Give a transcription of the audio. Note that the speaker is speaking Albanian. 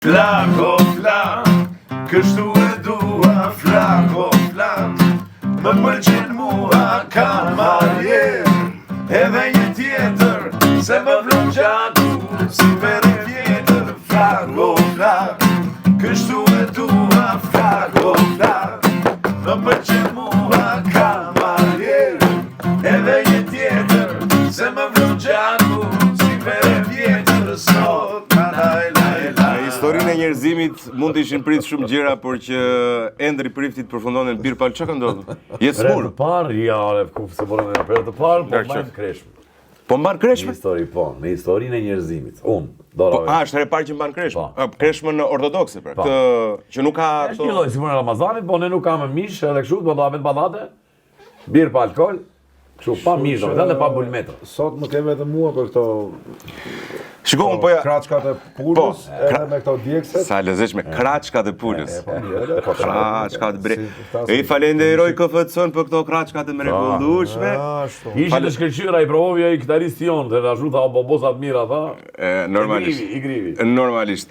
Flako, flak, kështu e dua, flako, flak, më pëlqen mua kamarjer, edhe një tjetër, se më vlon gjaku, si veri tjetër, flako, flak, kështu e dua, flako, flak, më pëlqen mua kamarjer, edhe një tjetër, se më vlon gjaku, si veri tjetër, sot, Historinë e njerëzimit mund të ishin prit shumë gjëra, por që Endri Priftit përfundonin në Birpal, çka ka ndodhur? Jetë smur. Të parë, ja, se morën në për të parë, po mbajnë kreshme. Po mban kreshme? Në histori, po, në historinë e njerëzimit. Po, është herë e parë që mban kreshme. Kreshmën ortodokse, pra. Këtë që nuk ka Është një lloj si në Ramazanit, po ne nuk kam mish edhe kështu, do ta vetë ballate. Bir pa alkol. Kështu pa mish, domethënë pa bulmetra. Sot nuk e vetëm mua për këto Shikoj, po ja. kraçkat e pulës, edhe me këto djegëset. Sa lezetshme, kraçkat e pulës. Po Kraçkat bre. E falenderoj KFC-n për këto kraçkat e mrekullueshme. Ishte të shkëlqyra i provovi ai kitarist jon, të na ajuta bobosat mira tha. Normalisht. I grivi. Normalisht.